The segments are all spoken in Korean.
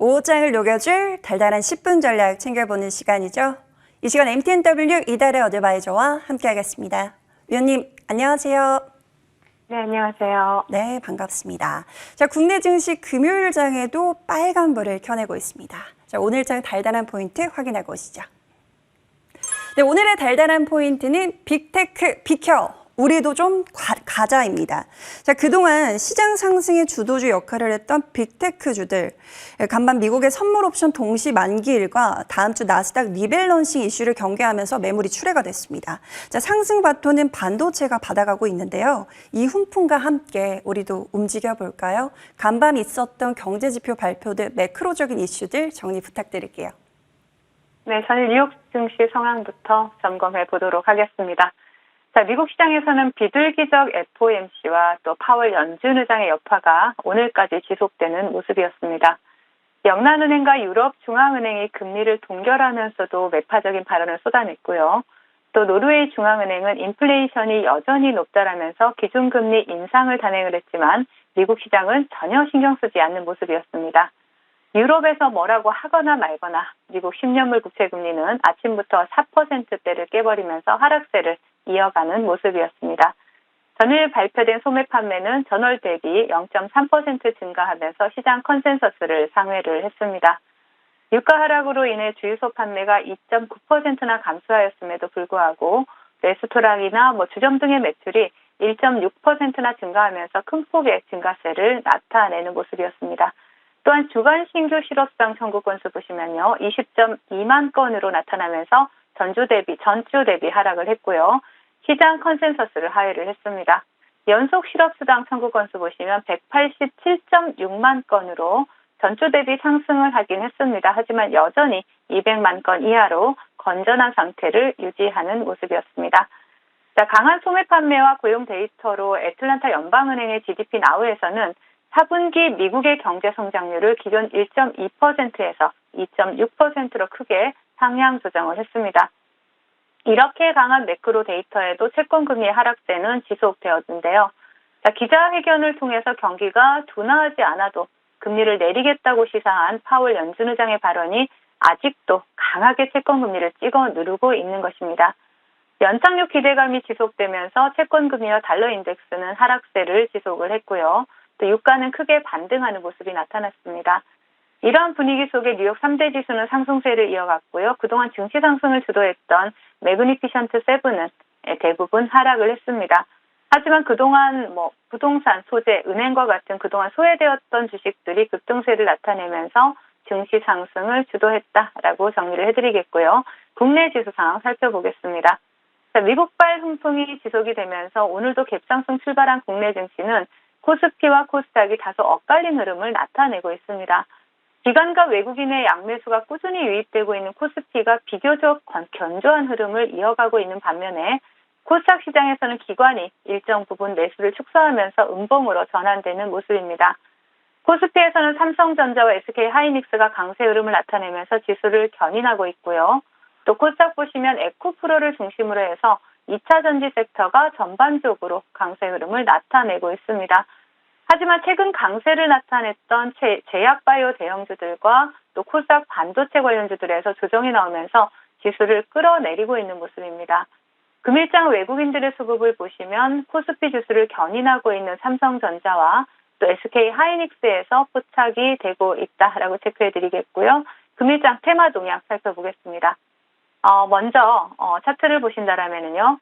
오장을 녹여줄 달달한 10분 전략 챙겨보는 시간이죠. 이 시간 MTNW 이달의 어드바이저와 함께하겠습니다. 위원님, 안녕하세요. 네, 안녕하세요. 네, 반갑습니다. 자, 국내 증시 금요일장에도 빨간불을 켜내고 있습니다. 자, 오늘장 달달한 포인트 확인하고 오시죠. 네, 오늘의 달달한 포인트는 빅테크 비켜! 우리도 좀 가자입니다. 자, 그동안 시장 상승의 주도주 역할을 했던 빅테크주들, 간밤 미국의 선물 옵션 동시 만기일과 다음 주 나스닥 리밸런싱 이슈를 경계하면서 매물이 출회가 됐습니다. 자, 상승 바톤은 반도체가 받아가고 있는데요. 이 훈풍과 함께 우리도 움직여 볼까요? 간밤 있었던 경제지표 발표들, 매크로적인 이슈들 정리 부탁드릴게요. 네, 저는 뉴욕 증시 성향부터 점검해 보도록 하겠습니다. 자, 미국 시장에서는 비둘기적 FOMC와 또 파월 연준 의장의 여파가 오늘까지 지속되는 모습이었습니다. 영란은행과 유럽 중앙은행이 금리를 동결하면서도 매파적인 발언을 쏟아냈고요. 또 노르웨이 중앙은행은 인플레이션이 여전히 높다라면서 기준금리 인상을 단행을 했지만 미국 시장은 전혀 신경 쓰지 않는 모습이었습니다. 유럽에서 뭐라고 하거나 말거나 미국 10년물 국채금리는 아침부터 4%대를 깨버리면서 하락세를 이어가는 모습이었습니다. 전일 발표된 소매 판매는 전월 대비 0.3% 증가하면서 시장 컨센서스를 상회를 했습니다. 유가 하락으로 인해 주유소 판매가 2.9%나 감소하였음에도 불구하고 레스토랑이나 주점 등의 매출이 1.6%나 증가하면서 큰 폭의 증가세를 나타내는 모습이었습니다. 또한 주간 신규 실업수당 청구 건수 보시면요, 20.2만 건으로 나타나면서 전주 대비 하락을 했고요. 시장 컨센서스를 하회를 했습니다. 연속 실업수당 청구 건수 보시면 187.6만 건으로 전주 대비 상승을 하긴 했습니다. 하지만 여전히 200만 건 이하로 건전한 상태를 유지하는 모습이었습니다. 자, 강한 소매 판매와 고용 데이터로 애틀란타 연방은행의 GDP 나우에서는 4분기 미국의 경제 성장률을 기존 1.2%에서 2.6%로 크게 상향 조정을 했습니다. 이렇게 강한 매크로 데이터에도 채권금리의 하락세는 지속되었는데요. 자, 기자회견을 통해서 경기가 둔화하지 않아도 금리를 내리겠다고 시사한 파월 연준 의장의 발언이 아직도 강하게 채권금리를 찍어 누르고 있는 것입니다. 연착륙 기대감이 지속되면서 채권금리와 달러 인덱스는 하락세를 지속을 했고요. 또 유가는 크게 반등하는 모습이 나타났습니다. 이러한 분위기 속에 뉴욕 3대 지수는 상승세를 이어갔고요. 그동안 증시 상승을 주도했던 매그니피션트 7은 대부분 하락을 했습니다. 하지만 그동안 부동산, 소재, 은행과 같은 그동안 소외되었던 주식들이 급등세를 나타내면서 증시 상승을 주도했다라고 정리를 해드리겠고요. 국내 지수 상황 살펴보겠습니다. 자, 미국발 훈풍이 지속이 되면서 오늘도 갭상승 출발한 국내 증시는 코스피와 코스닥이 다소 엇갈린 흐름을 나타내고 있습니다. 기관과 외국인의 양매수가 꾸준히 유입되고 있는 코스피가 비교적 견조한 흐름을 이어가고 있는 반면에 코스닥 시장에서는 기관이 일정 부분 매수를 축소하면서 음봉으로 전환되는 모습입니다. 코스피에서는 삼성전자와 SK하이닉스가 강세 흐름을 나타내면서 지수를 견인하고 있고요. 또 코스닥 보시면 에코프로를 중심으로 해서 2차 전지 섹터가 전반적으로 강세 흐름을 나타내고 있습니다. 하지만 최근 강세를 나타냈던 제약바이오 대형주들과 또 코스닥 반도체 관련주들에서 조정이 나오면서 지수를 끌어내리고 있는 모습입니다. 금일장 외국인들의 수급을 보시면 코스피 지수를 견인하고 있는 삼성전자와 또 SK하이닉스에서 포착이 되고 있다라고 체크해드리겠고요. 금일장 테마 동향 살펴보겠습니다. 먼저 차트를 보신다라면요.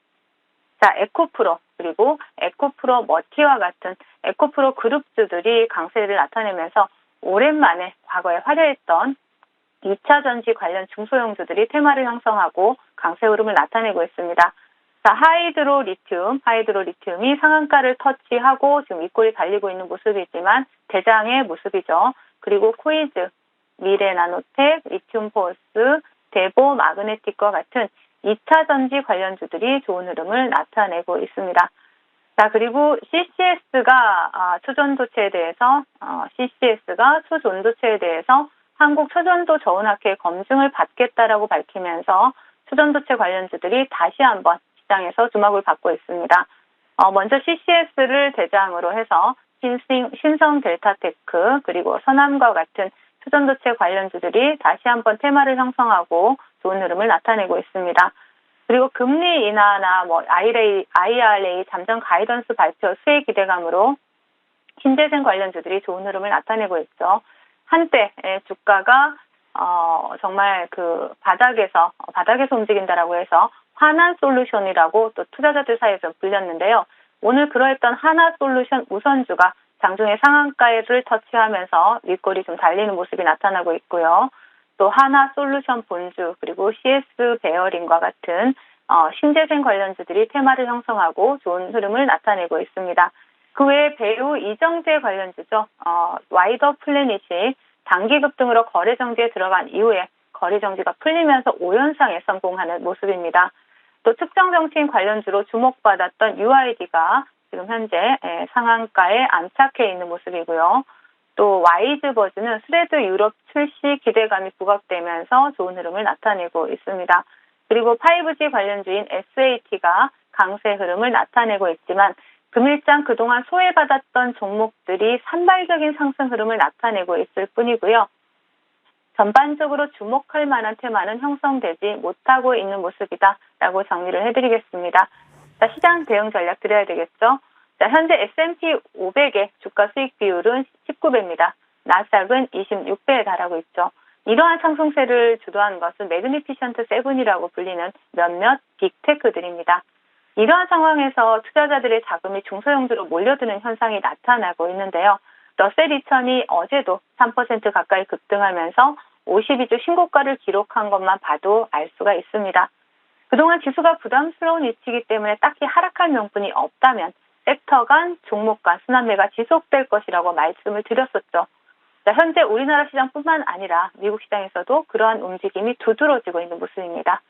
자, 에코프로 그리고 에코프로 머티와 같은 에코프로 그룹주들이 강세를 나타내면서 오랜만에 과거에 화려했던 2차 전지 관련 중소형주들이 테마를 형성하고 강세 흐름을 나타내고 있습니다. 자, 하이드로 리튬이 상한가를 터치하고 지금 윗골이 달리고 있는 모습이지만 대장의 모습이죠. 그리고 코이즈, 미래나노텍, 리튬포스, 데보 마그네틱과 같은 2차 전지 관련주들이 좋은 흐름을 나타내고 있습니다. 자, 그리고 CCS가 초전도체에 대해서 한국 초전도 저온학회 검증을 받겠다라고 밝히면서 초전도체 관련주들이 다시 한번 시장에서 주목을 받고 있습니다. 먼저 CCS를 대장으로 해서 신성 델타테크 그리고 서남과 같은 수전도체 관련주들이 다시 한번 테마를 형성하고 좋은 흐름을 나타내고 있습니다. 그리고 금리 인하나 IRA 잠정 가이던스 발표 수혜 기대감으로 신재생 관련주들이 좋은 흐름을 나타내고 있죠. 한때 주가가 정말 그 바닥에서 움직인다라고 해서 하나솔루션이라고 또 투자자들 사이에서 불렸는데요. 오늘 그러했던 하나솔루션 우선주가 장중에 상한가를 터치하면서 윗골이 좀 달리는 모습이 나타나고 있고요. 또 하나솔루션 본주 그리고 CS 베어링과 같은 신재생 관련주들이 테마를 형성하고 좋은 흐름을 나타내고 있습니다. 그 외에 배우 이정재 관련주죠. 와이더 플래닛이 단기 급등으로 거래 정지에 들어간 이후에 거래 정지가 풀리면서 5연상에 성공하는 모습입니다. 또 특정 정치인 관련주로 주목받았던 UID가 지금 현재 상한가에 안착해 있는 모습이고요. 또 와이즈버즈는 스레드 유럽 출시 기대감이 부각되면서 좋은 흐름을 나타내고 있습니다. 그리고 5G 관련주인 SAT가 강세 흐름을 나타내고 있지만 금일장 그동안 소외받았던 종목들이 산발적인 상승 흐름을 나타내고 있을 뿐이고요. 전반적으로 주목할 만한 테마는 형성되지 못하고 있는 모습이다라고 정리를 해드리겠습니다. 자, 시장 대응 전략 드려야 되겠죠. 자, 현재 S&P 500의 주가 수익 비율은 19배입니다. 나스닥은 26배에 달하고 있죠. 이러한 상승세를 주도한 것은 매그니피션트 세븐이라고 불리는 몇몇 빅테크들입니다. 이러한 상황에서 투자자들의 자금이 중소형주로 몰려드는 현상이 나타나고 있는데요. 러셀 2000이 어제도 3% 가까이 급등하면서 52주 신고가를 기록한 것만 봐도 알 수가 있습니다. 그동안 지수가 부담스러운 위치이기 때문에 딱히 하락할 명분이 없다면 섹터 간, 종목 간 순환매가 지속될 것이라고 말씀을 드렸었죠. 자, 현재 우리나라 시장뿐만 아니라 미국 시장에서도 그러한 움직임이 두드러지고 있는 모습입니다.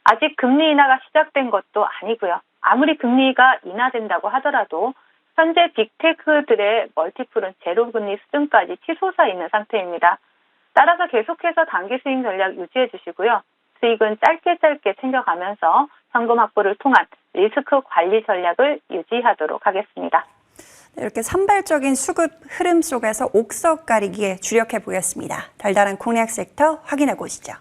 아직 금리 인하가 시작된 것도 아니고요. 아무리 금리가 인하된다고 하더라도 현재 빅테크들의 멀티플은 제로금리 수준까지 치솟아 있는 상태입니다. 따라서 계속해서 단기 수익 전략 유지해 주시고요. 수익은 짧게 챙겨가면서 현금 확보를 통한 리스크 관리 전략을 유지하도록 하겠습니다. 이렇게 산발적인 수급 흐름 속에서 옥석 가리기에 주력해 보겠습니다. 달달한 공략 섹터 확인하고 오시죠.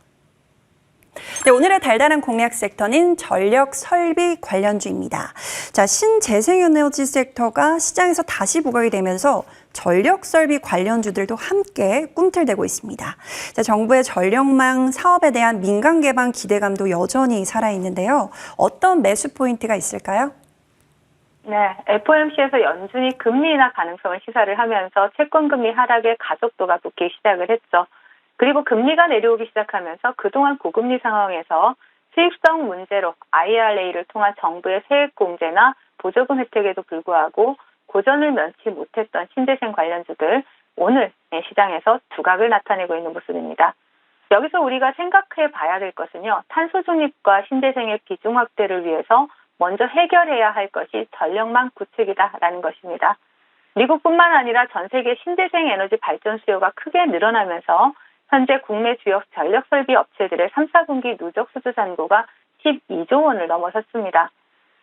네, 오늘의 달달한 공략 섹터는 전력 설비 관련주입니다. 자, 신재생에너지 섹터가 시장에서 다시 부각이 되면서 전력 설비 관련주들도 함께 꿈틀대고 있습니다. 자, 정부의 전력망 사업에 대한 민간 개방 기대감도 여전히 살아있는데요. 어떤 매수 포인트가 있을까요? 네, FOMC에서 연준이 금리 인하 가능성을 시사를 하면서 채권금리 하락의 가속도가 붙기 시작을 했죠. 그리고 금리가 내려오기 시작하면서 그동안 고금리 상황에서 수익성 문제로 IRA를 통한 정부의 세액 공제나 보조금 혜택에도 불구하고 고전을 면치 못했던 신재생 관련주들 오늘 시장에서 두각을 나타내고 있는 모습입니다. 여기서 우리가 생각해 봐야 될 것은요. 탄소 중립과 신재생의 비중 확대를 위해서 먼저 해결해야 할 것이 전력망 구축이다라는 것입니다. 미국뿐만 아니라 전 세계 신재생 에너지 발전 수요가 크게 늘어나면서 현재 국내 주요 전력 설비 업체들의 3, 4분기 누적 수주 잔고가 12조 원을 넘어섰습니다.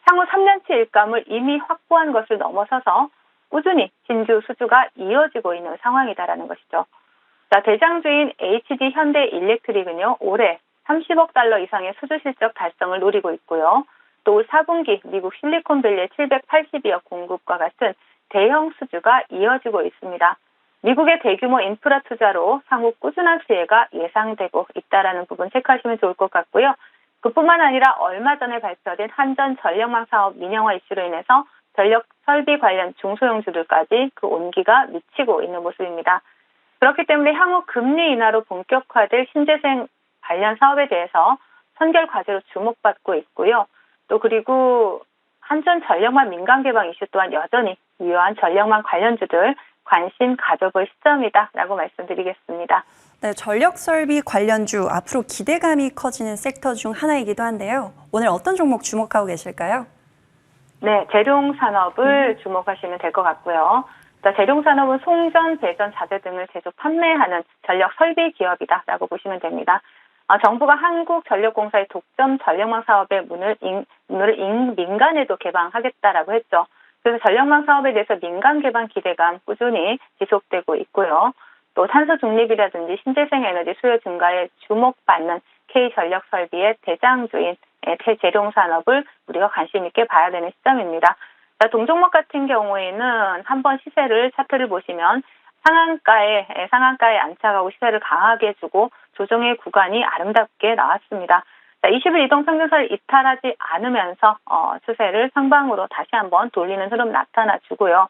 향후 3년치 일감을 이미 확보한 것을 넘어서서 꾸준히 신규 수주가 이어지고 있는 상황이다라는 것이죠. 자, 대장주인 HD 현대 일렉트릭은요, 올해 30억 달러 이상의 수주 실적 달성을 노리고 있고요. 또 올 4분기 미국 실리콘밸리의 782억 공급과 같은 대형 수주가 이어지고 있습니다. 미국의 대규모 인프라 투자로 향후 꾸준한 수혜가 예상되고 있다는 부분 체크하시면 좋을 것 같고요. 그뿐만 아니라 얼마 전에 발표된 한전 전력망 사업 민영화 이슈로 인해서 전력 설비 관련 중소형주들까지 그 온기가 미치고 있는 모습입니다. 그렇기 때문에 향후 금리 인하로 본격화될 신재생 관련 사업에 대해서 선결 과제로 주목받고 있고요. 또 그리고 한전 전력망 민간 개방 이슈 또한 여전히 유효한 전력망 관련주들 관심 가져볼 시점이다라고 말씀드리겠습니다. 네, 전력 설비 관련주 앞으로 기대감이 커지는 섹터 중 하나이기도 한데요. 오늘 어떤 종목 주목하고 계실까요? 네, 재룡산업을 주목하시면 될 것 같고요. 재룡산업은 송전, 배전, 자재 등을 제조 판매하는 전력 설비 기업이다라고 보시면 됩니다. 정부가 한국전력공사의 독점 전력망 사업의 문을 민간에도 개방하겠다라고 했죠. 그래서 전력망 사업에 대해서 민간 개방 기대감 꾸준히 지속되고 있고요. 또 또 탄소 중립이라든지 신재생 에너지 수요 증가에 주목받는 K전력설비의 대장주인 대재룡산업을 우리가 관심 있게 봐야 되는 시점입니다. 동종목 같은 경우에는 한번 시세를 차트를 보시면 상한가에 안착하고 시세를 강하게 해주고 조정의 구간이 아름답게 나왔습니다. 20일 이동평균선을 이탈하지 않으면서 추세를 상방으로 다시 한번 돌리는 흐름 나타나주고요.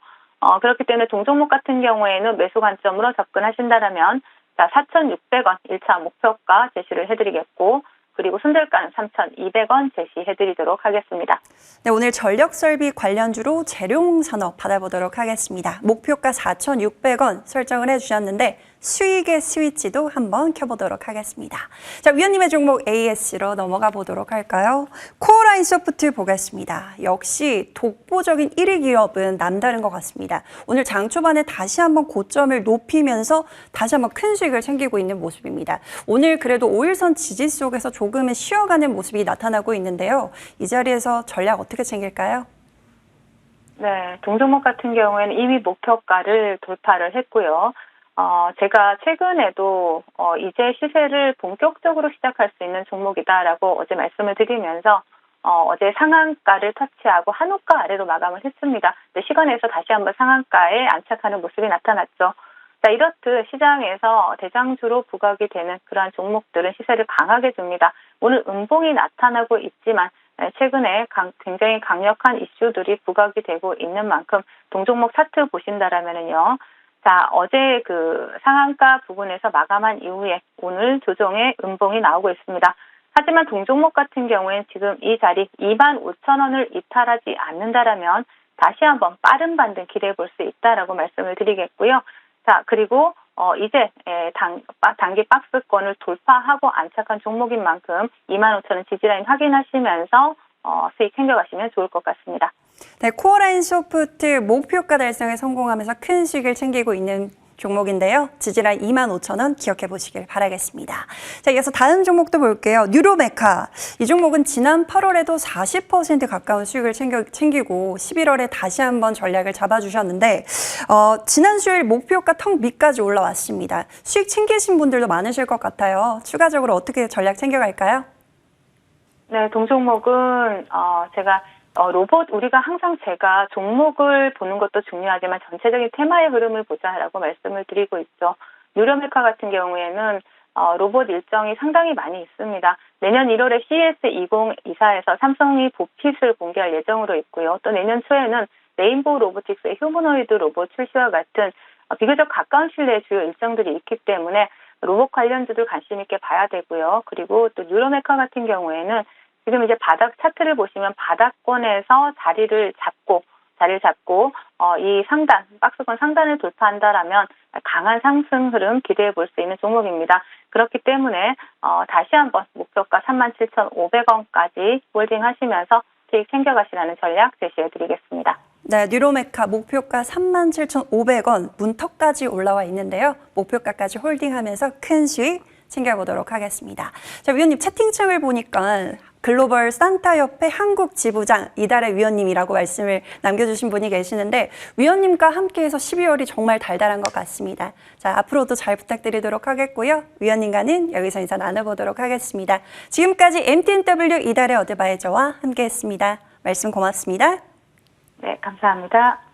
그렇기 때문에 동종목 같은 경우에는 매수 관점으로 접근하신다면 4,600원 1차 목표가 제시를 해드리겠고 그리고 손절가는 3,200원 제시해드리도록 하겠습니다. 네, 오늘 전력설비 관련주로 재룡산업 받아보도록 하겠습니다. 목표가 4,600원 설정을 해주셨는데 수익의 스위치도 한번 켜보도록 하겠습니다. 자, 위원님의 종목 AS로 넘어가 보도록 할까요? 코어라인 소프트 보겠습니다. 역시 독보적인 1위 기업은 남다른 것 같습니다. 오늘 장 초반에 다시 한번 고점을 높이면서 다시 한번 큰 수익을 챙기고 있는 모습입니다. 오늘 그래도 5일선 지지 속에서 조금은 쉬어가는 모습이 나타나고 있는데요. 이 자리에서 전략 어떻게 챙길까요? 네, 동종목 같은 경우에는 이미 목표가를 돌파를 했고요. 제가 최근에도 이제 시세를 본격적으로 시작할 수 있는 종목이다라고 어제 말씀을 드리면서 어제 상한가를 터치하고 한우가 아래로 마감을 했습니다. 시간에서 다시 한번 상한가에 안착하는 모습이 나타났죠. 자, 이렇듯 시장에서 대장주로 부각이 되는 그러한 종목들은 시세를 강하게 줍니다. 오늘 음봉이 나타나고 있지만 최근에 굉장히 강력한 이슈들이 부각이 되고 있는 만큼 동종목 차트 보신다라면은요. 자, 어제 그 상한가 부분에서 마감한 이후에 오늘 조정의 음봉이 나오고 있습니다. 하지만 동종목 같은 경우엔 지금 이 자리 25,000원을 이탈하지 않는다라면 다시 한번 빠른 반등 기대해 볼 수 있다라고 말씀을 드리겠고요. 자, 그리고 이제 단기 박스권을 돌파하고 안착한 종목인 만큼 25,000원 지지라인 확인하시면서 수익 챙겨가시면 좋을 것 같습니다. 네, 코어라인 소프트 목표가 달성에 성공하면서 큰 수익을 챙기고 있는 종목인데요. 지지라인 25,000원 기억해 보시길 바라겠습니다. 자, 이어서 다음 종목도 볼게요. 뉴로메카. 이 종목은 지난 8월에도 40% 가까운 수익을 챙기고 11월에 다시 한번 전략을 잡아주셨는데 지난 수요일 목표가 턱 밑까지 올라왔습니다. 수익 챙기신 분들도 많으실 것 같아요. 추가적으로 어떻게 전략 챙겨갈까요? 네, 동종목은 제가 로봇 우리가 항상 제가 종목을 보는 것도 중요하지만 전체적인 테마의 흐름을 보자라고 말씀을 드리고 있죠. 뉴로메카 같은 경우에는 로봇 일정이 상당히 많이 있습니다. 내년 1월에 CES 2024에서 삼성이 보핏을 공개할 예정으로 있고요. 또 내년 초에는 레인보우 로보틱스의 휴머노이드 로봇 출시와 같은 비교적 가까운 신뢰의 주요 일정들이 있기 때문에 로봇 관련주들 관심 있게 봐야 되고요. 그리고 또 뉴로메카 같은 경우에는 지금 이제 바닥 차트를 보시면 바닥권에서 자리를 잡고 이 상단, 박스권 상단을 돌파한다라면 강한 상승 흐름 기대해 볼 수 있는 종목입니다. 그렇기 때문에 다시 한번 목표가 37,500원까지 홀딩하시면서 수익 챙겨가시라는 전략 제시해 드리겠습니다. 네, 뉴로메카 목표가 37,500원 문턱까지 올라와 있는데요. 목표가까지 홀딩하면서 큰 수익 챙겨보도록 하겠습니다. 자, 위원님 채팅창을 보니까 글로벌 산타협회 한국 지부장 이달의 위원님이라고 말씀을 남겨주신 분이 계시는데 위원님과 함께해서 12월이 정말 달달한 것 같습니다. 자, 앞으로도 잘 부탁드리도록 하겠고요. 위원님과는 여기서 인사 나눠보도록 하겠습니다. 지금까지 MTNW 이달의 어드바이저와 함께했습니다. 말씀 고맙습니다. 네, 감사합니다.